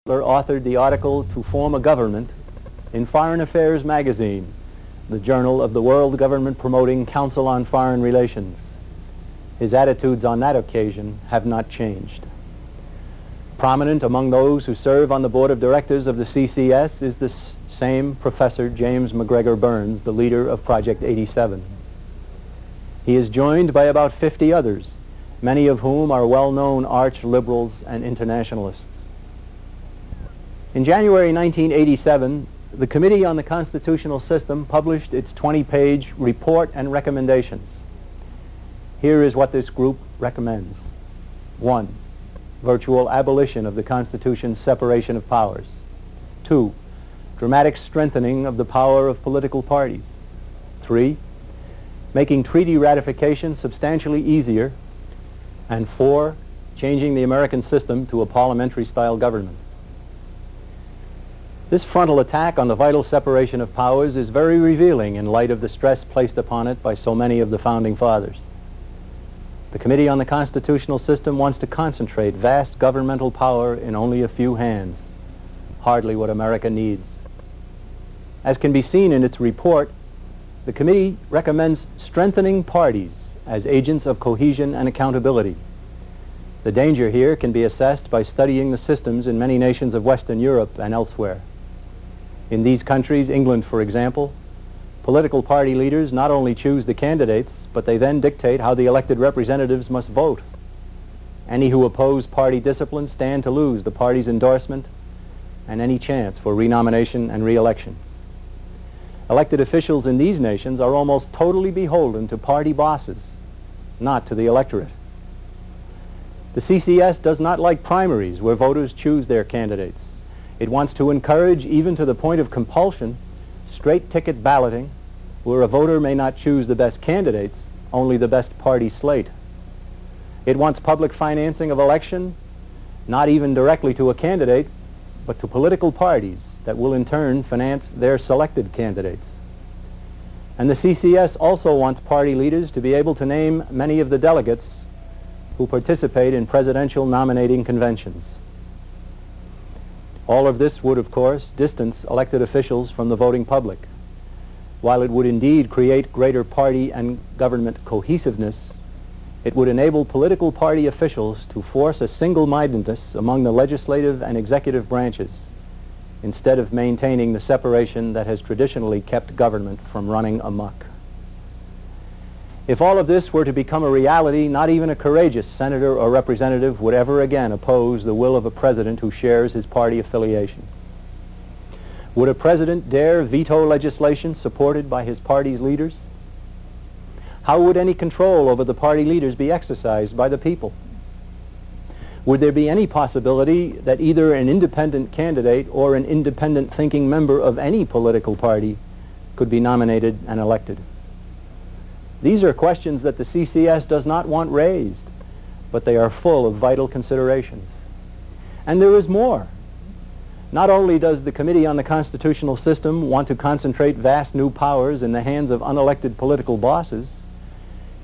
authored the article "To Form a Government" in Foreign Affairs magazine, the journal of the World Government Promoting Council on Foreign Relations. His attitudes on that occasion have not changed. Prominent among those who serve on the board of directors of the CCS is this same Professor James McGregor Burns, the leader of Project 87. He is joined by about 50 others, many of whom are well-known arch-liberals and internationalists. In January 1987, the Committee on the Constitutional System published its 20-page report and recommendations. Here is what this group recommends. 1. Virtual abolition of the Constitution's separation of powers. 2. Dramatic strengthening of the power of political parties. 3. Making treaty ratification substantially easier. And 4. Changing the American system to a parliamentary-style government. This frontal attack on the vital separation of powers is very revealing in light of the stress placed upon it by so many of the Founding Fathers. The Committee on the Constitutional System wants to concentrate vast governmental power in only a few hands, hardly what America needs. As can be seen in its report, the committee recommends strengthening parties as agents of cohesion and accountability. The danger here can be assessed by studying the systems in many nations of Western Europe and elsewhere. In these countries, England for example, political party leaders not only choose the candidates, but they then dictate how the elected representatives must vote. Any who oppose party discipline stand to lose the party's endorsement and any chance for renomination and re-election. Elected officials in these nations are almost totally beholden to party bosses, not to the electorate. The CCS does not like primaries where voters choose their candidates. It wants to encourage, even to the point of compulsion, straight ticket balloting where a voter may not choose the best candidates, only the best party slate. It wants public financing of election, not even directly to a candidate, but to political parties that will in turn finance their selected candidates. And the CCS also wants party leaders to be able to name many of the delegates who participate in presidential nominating conventions. All of this would, of course, distance elected officials from the voting public. While it would indeed create greater party and government cohesiveness, it would enable political party officials to force a single-mindedness among the legislative and executive branches, instead of maintaining the separation that has traditionally kept government from running amok. If all of this were to become a reality, not even a courageous senator or representative would ever again oppose the will of a president who shares his party affiliation. Would a president dare veto legislation supported by his party's leaders? How would any control over the party leaders be exercised by the people? Would there be any possibility that either an independent candidate or an independent thinking member of any political party could be nominated and elected? These are questions that the CCS does not want raised, but they are full of vital considerations. And there is more. Not only does the Committee on the Constitutional System want to concentrate vast new powers in the hands of unelected political bosses,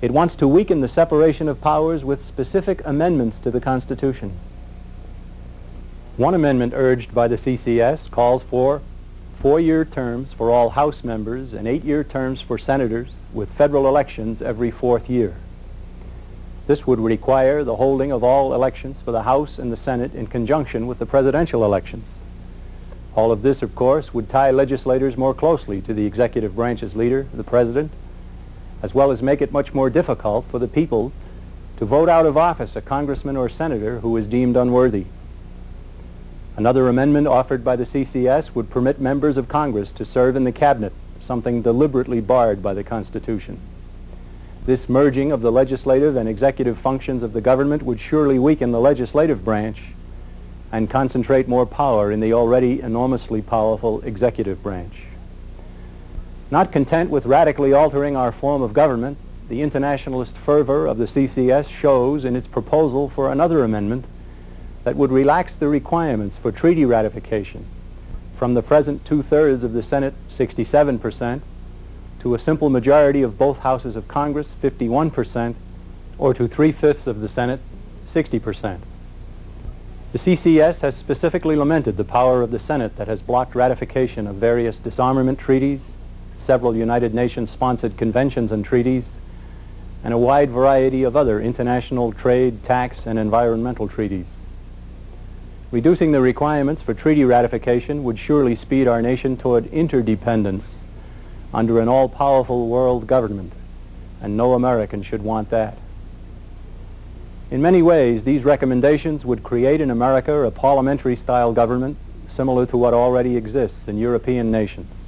it wants to weaken the separation of powers with specific amendments to the Constitution. One amendment urged by the CCS calls for 4-year terms for all House members and 8-year terms for senators, with federal elections every 4th year. This would require the holding of all elections for the House and the Senate in conjunction with the presidential elections. All of this, of course, would tie legislators more closely to the executive branch's leader, the president, as well as make it much more difficult for the people to vote out of office a congressman or senator who is deemed unworthy. Another amendment offered by the CCS would permit members of Congress to serve in the cabinet, something deliberately barred by the Constitution. This merging of the legislative and executive functions of the government would surely weaken the legislative branch and concentrate more power in the already enormously powerful executive branch. Not content with radically altering our form of government, the internationalist fervor of the CCS shows in its proposal for another amendment that would relax the requirements for treaty ratification from the present 2/3 of the Senate, 67%, to a simple majority of both houses of Congress, 51%, or to 3/5 of the Senate, 60%. The CCS has specifically lamented the power of the Senate that has blocked ratification of various disarmament treaties, several United Nations-sponsored conventions and treaties, and a wide variety of other international trade, tax, and environmental treaties. Reducing the requirements for treaty ratification would surely speed our nation toward interdependence under an all-powerful world government, and no American should want that. In many ways, these recommendations would create in America a parliamentary-style government similar to what already exists in European nations.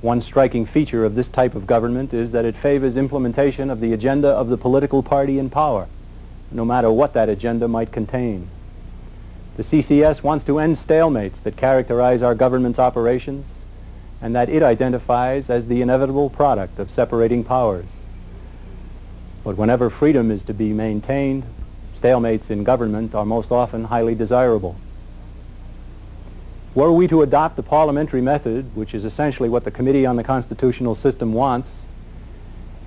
One striking feature of this type of government is that it favors implementation of the agenda of the political party in power, no matter what that agenda might contain. The CCS wants to end stalemates that characterize our government's operations and that it identifies as the inevitable product of separating powers. But whenever freedom is to be maintained, stalemates in government are most often highly desirable. Were we to adopt the parliamentary method, which is essentially what the Committee on the Constitutional System wants,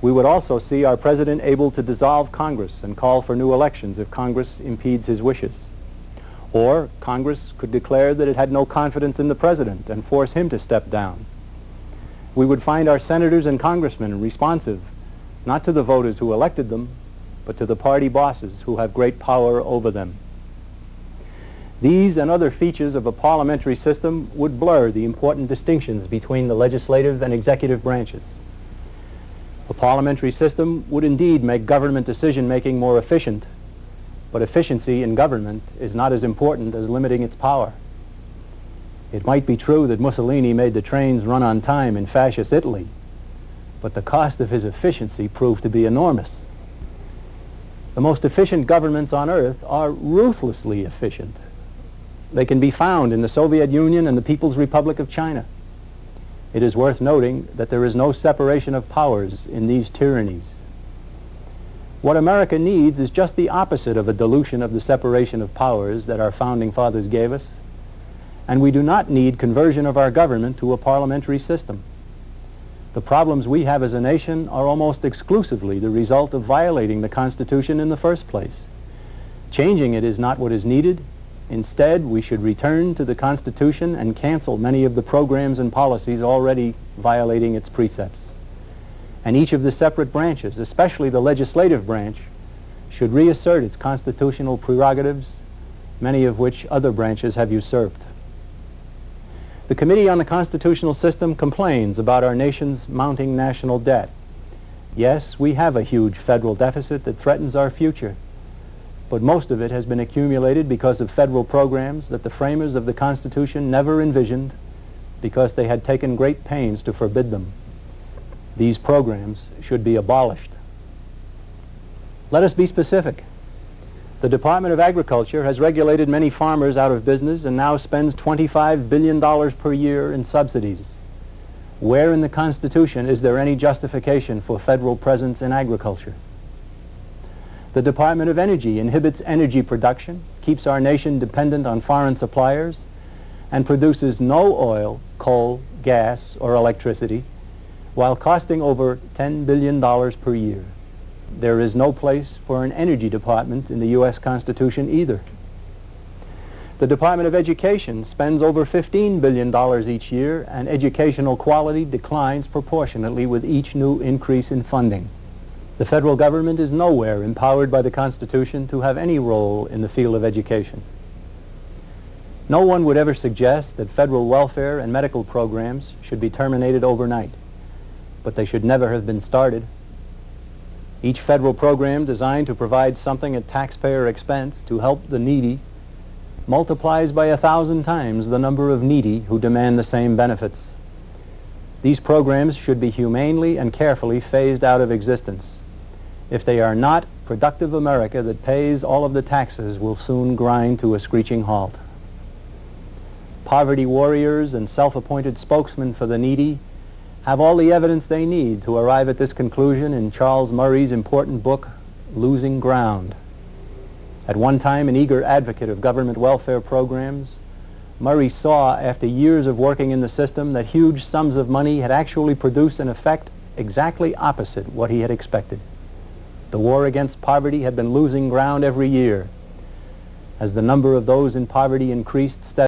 we would also see our president able to dissolve Congress and call for new elections if Congress impedes his wishes. Or Congress could declare that it had no confidence in the president and force him to step down. We would find our senators and congressmen responsive not to the voters who elected them, but to the party bosses who have great power over them. These and other features of a parliamentary system would blur the important distinctions between the legislative and executive branches. A parliamentary system would indeed make government decision-making more efficient, but efficiency in government is not as important as limiting its power. It might be true that Mussolini made the trains run on time in fascist Italy, but the cost of his efficiency proved to be enormous. The most efficient governments on earth are ruthlessly efficient. They can be found in the Soviet Union and the People's Republic of China. It is worth noting that there is no separation of powers in these tyrannies. What America needs is just the opposite of a dilution of the separation of powers that our founding fathers gave us, and we do not need conversion of our government to a parliamentary system. The problems we have as a nation are almost exclusively the result of violating the Constitution in the first place. Changing it is not what is needed. Instead, we should return to the Constitution and cancel many of the programs and policies already violating its precepts. And each of the separate branches, especially the legislative branch, should reassert its constitutional prerogatives, many of which other branches have usurped. The Committee on the Constitutional System complains about our nation's mounting national debt. Yes, we have a huge federal deficit that threatens our future, but most of it has been accumulated because of federal programs that the framers of the Constitution never envisioned because they had taken great pains to forbid them. These programs should be abolished. Let us be specific. The Department of Agriculture has regulated many farmers out of business and now spends $25 billion per year in subsidies. Where in the Constitution is there any justification for federal presence in agriculture? The Department of Energy inhibits energy production, keeps our nation dependent on foreign suppliers, and produces no oil, coal, gas, or electricity, while costing over $10 billion per year. There is no place for an energy department in the U.S. Constitution either. The Department of Education spends over $15 billion each year, and educational quality declines proportionately with each new increase in funding. The federal government is nowhere empowered by the Constitution to have any role in the field of education. No one would ever suggest that federal welfare and medical programs should be terminated overnight, but they should never have been started. Each federal program designed to provide something at taxpayer expense to help the needy multiplies by 1,000 times the number of needy who demand the same benefits. These programs should be humanely and carefully phased out of existence. If they are not, productive America that pays all of the taxes will soon grind to a screeching halt. Poverty warriors and self-appointed spokesmen for the needy have all the evidence they need to arrive at this conclusion in Charles Murray's important book, Losing Ground. At one time an eager advocate of government welfare programs, Murray saw, after years of working in the system, that huge sums of money had actually produced an effect exactly opposite what he had expected. The war against poverty had been losing ground every year, as the number of those in poverty increased steadily.